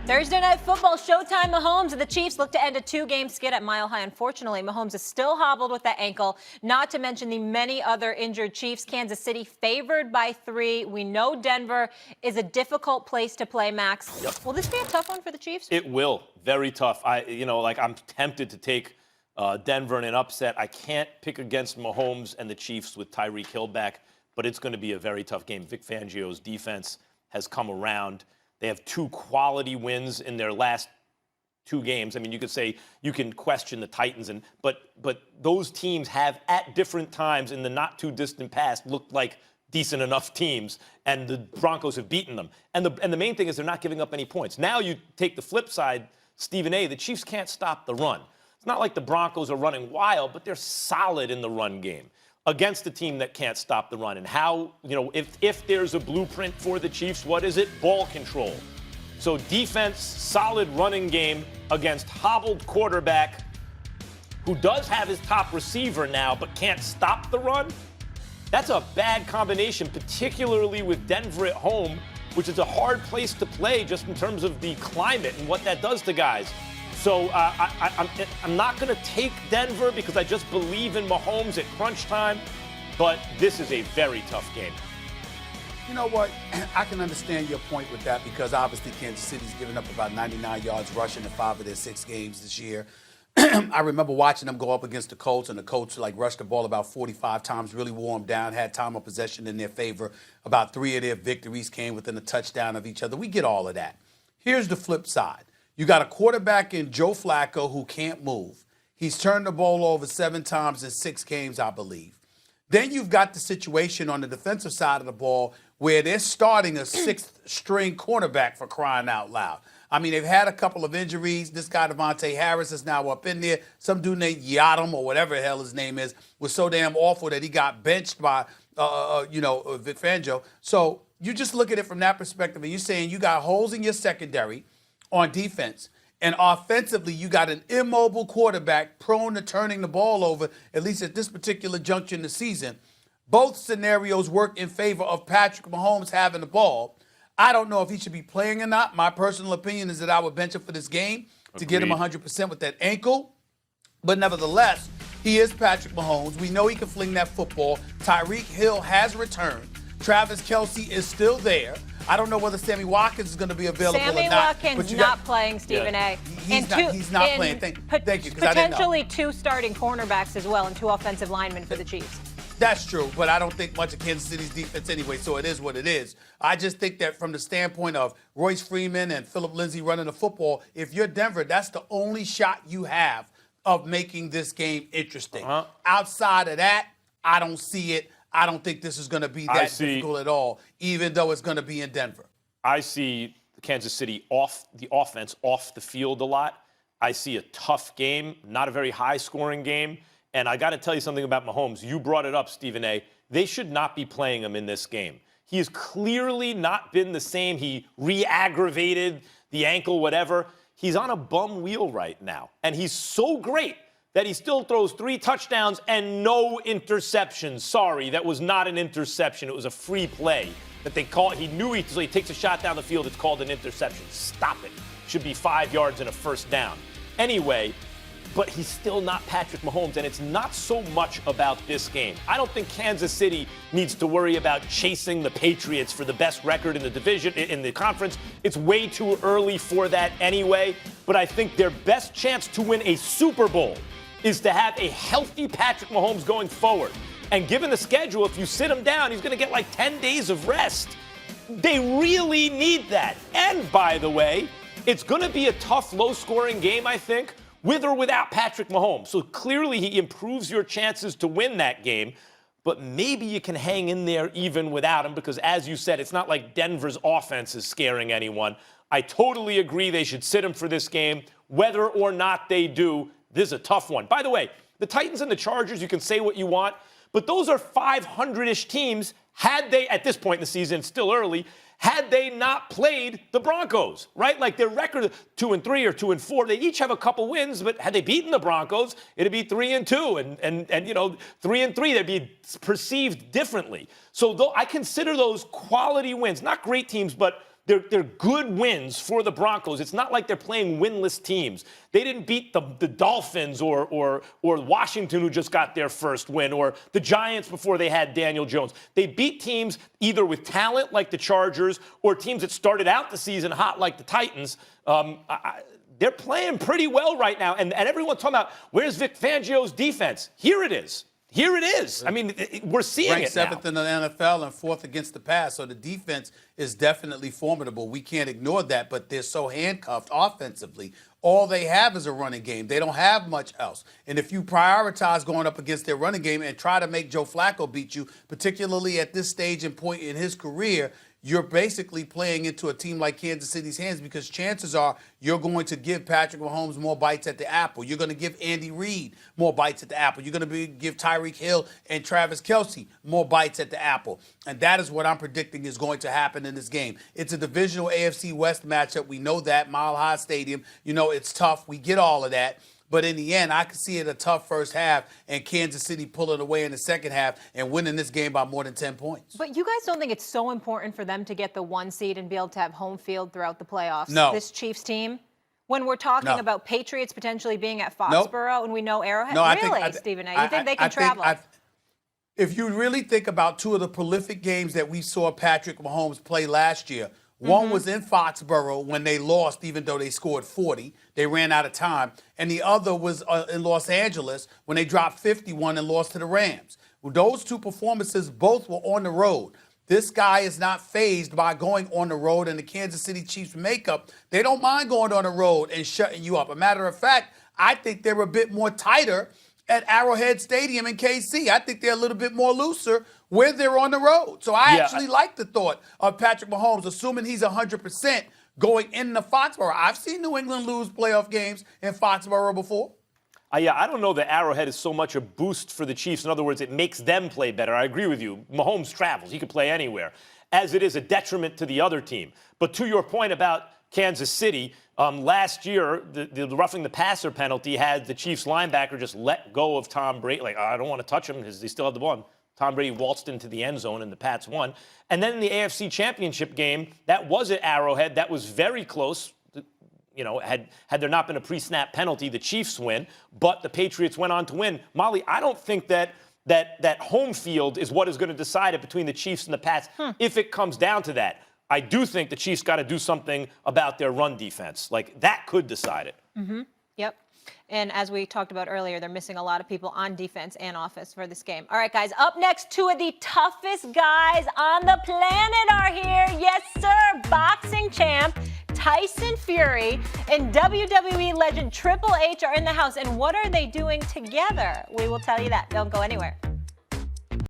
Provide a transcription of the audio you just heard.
Thursday Night Football, Showtime. Mahomes and the Chiefs look to end a two-game skid at Mile High. Unfortunately, Mahomes is still hobbled with that ankle, not to mention the many other injured Chiefs. Kansas City favored by 3. We know Denver is a difficult place to play, Max. Yep. Will this be a tough one for the Chiefs? It will. Very tough. I'm tempted to take Denver in an upset. I can't pick against Mahomes and the Chiefs with Tyreek Hill back, but it's going to be a very tough game. Vic Fangio's defense has come around. They have 2 quality wins in their last 2 games. I mean, you could say you can question the Titans, but those teams have at different times in the not too distant past looked like decent enough teams, and the Broncos have beaten them. And the main thing is they're not giving up any points. Now you take the flip side, Stephen A. The Chiefs can't stop the run. It's not like the Broncos are running wild, but they're solid in the run game against a team that can't stop the run. And how, if there's a blueprint for the Chiefs, what is it? Ball control. So defense, solid running game against hobbled quarterback who does have his top receiver now but can't stop the run. That's a bad combination, particularly with Denver at home, which is a hard place to play just in terms of the climate and what that does to guys. So I'm not going to take Denver because I just believe in Mahomes at crunch time, but this is a very tough game. You know what? I can understand your point with that because obviously Kansas City's given up about 99 yards rushing in 5 of their 6 games this year. I remember watching them go up against the Colts, and the Colts rushed the ball about 45 times, really wore them down, had time of possession in their favor. About 3 of their victories came within a touchdown of each other. We get all of that. Here's the flip side. You got a quarterback in Joe Flacco who can't move. He's turned the ball over 7 times in 6 games, I believe. Then you've got the situation on the defensive side of the ball where they're starting a 6th-string cornerback, for crying out loud. I mean, they've had a couple of injuries. This guy, Devontae Harris, is now up in there. Some dude named Yadam, or whatever the hell his name is, was so damn awful that he got benched by, Vic Fangio. So you just look at it from that perspective, and you're saying you got holes in your secondary on defense. And offensively, you got an immobile quarterback prone to turning the ball over, at least at this particular juncture in the season. Both scenarios work in favor of Patrick Mahomes having the ball. I don't know if he should be playing or not. My personal opinion is that I would bench him for this game to get him 100% with that ankle. But nevertheless, he is Patrick Mahomes. We know he can fling that football. Tyreek Hill has returned. Travis Kelce is still there. I don't know whether Sammy Watkins is going to be available or not. Sammy Watkins not playing, Stephen A. He's not playing. Thank you. Potentially 2 starting cornerbacks as well and 2 offensive linemen for the Chiefs. That's true, but I don't think much of Kansas City's defense anyway, so it is what it is. I just think that from the standpoint of Royce Freeman and Philip Lindsay running the football, if you're Denver, that's the only shot you have of making this game interesting. Outside of that, I don't see it. I don't think this is going to be that difficult at all, even though it's going to be in Denver. I see Kansas City off the offense, off the field a lot. I see a tough game, not a very high-scoring game. And I got to tell you something about Mahomes. You brought it up, Stephen A. They should not be playing him in this game. He has clearly not been the same. He re-aggravated the ankle, whatever. He's on a bum wheel right now. And he's so great that he still throws 3 touchdowns and no interceptions. Sorry, that was not an interception. It was a free play that they call it. He knew so he takes a shot down the field. It's called an interception. Stop it. Should be 5 yards and a first down. Anyway, but he's still not Patrick Mahomes, and it's not so much about this game. I don't think Kansas City needs to worry about chasing the Patriots for the best record in the division, in the conference. It's way too early for that anyway, but I think their best chance to win a Super Bowl is to have a healthy Patrick Mahomes going forward. And given the schedule, if you sit him down, he's going to get like 10 days of rest. They really need that. And by the way, it's going to be a tough, low-scoring game, I think, with or without Patrick Mahomes. So clearly he improves your chances to win that game, but maybe you can hang in there even without him because, as you said, it's not like Denver's offense is scaring anyone. I totally agree they should sit him for this game. Whether or not they do, this is a tough one. By the way, the Titans and the Chargers, you can say what you want, but those are 500-ish teams. Had they, at this point in the season, it's still early, had they not played the Broncos, right? Like their record 2-3 or 2-4, they each have a couple wins, but had they beaten the Broncos, it'd be 3-2, and 3-3, they'd be perceived differently. So though I consider those quality wins, not great teams, but They're good wins for the Broncos. It's not like they're playing winless teams. They didn't beat the Dolphins or Washington, who just got their first win, or the Giants before they had Daniel Jones. They beat teams either with talent like the Chargers or teams that started out the season hot like the Titans. They're playing pretty well right now. And everyone's talking about, where's Vic Fangio's defense? Here it is. Here it is. I mean, we're seeing Ranked it now. 7th in the NFL and 4th against the pass. So the defense is definitely formidable. We can't ignore that, but they're so handcuffed offensively. All they have is a running game. They don't have much else. And if you prioritize going up against their running game and try to make Joe Flacco beat you, particularly at this stage and point in his career, you're basically playing into a team like Kansas City's hands, because chances are you're going to give Patrick Mahomes more bites at the apple. You're going to give Andy Reid more bites at the apple. You're going to give Tyreek Hill and Travis Kelce more bites at the apple. And that is what I'm predicting is going to happen in this game. It's a divisional AFC West matchup. We know that. Mile High Stadium. You know, it's tough. We get all of that. But in the end, I could see it a tough first half and Kansas City pulling away in the second half and winning this game by more than 10 points. But you guys don't think it's so important for them to get the 1 seed and be able to have home field throughout the playoffs? No. This Chiefs team? When we're talking No. about Patriots potentially being at Foxborough and we know Arrowhead? No, really, Stephen A? You think they can travel? If you really think about two of the prolific games that we saw Patrick Mahomes play last year, one was in Foxborough when they lost, even though they scored 40. They ran out of time. And the other was in Los Angeles when they dropped 51 and lost to the Rams. Well, those two performances both were on the road. This guy is not fazed by going on the road, and the Kansas City Chiefs makeup, they don't mind going on the road and shutting you up. A matter of fact, I think they're a bit more tighter at Arrowhead Stadium in KC. I think they're a little bit more looser where they're on the road. So I actually like the thought of Patrick Mahomes, assuming he's 100% going into Foxborough. I've seen New England lose playoff games in Foxborough before. I don't know that Arrowhead is so much a boost for the Chiefs. In other words, it makes them play better. I agree with you. Mahomes travels. He can play anywhere. As it is a detriment to the other team. But to your point about Kansas City, last year, the roughing the passer penalty had the Chiefs linebacker just let go of Tom Brady. Like, I don't want to touch him because they still have the ball. And Tom Brady waltzed into the end zone and the Pats won. And then in the AFC Championship game, that was at Arrowhead. That was very close. You know, had there not been a pre-snap penalty, the Chiefs win, but the Patriots went on to win. Molly, I don't think that home field is what is going to decide it between the Chiefs and the Pats if it comes down to that. I do think the Chiefs got to do something about their run defense. Like, that could decide it. Mm-hmm. Yep. And as we talked about earlier, they're missing a lot of people on defense and offense for this game. All right, guys, up next, two of the toughest guys on the planet are here. Yes, sir. Boxing champ Tyson Fury and WWE legend Triple H are in the house. And what are they doing together? We will tell you that. Don't go anywhere.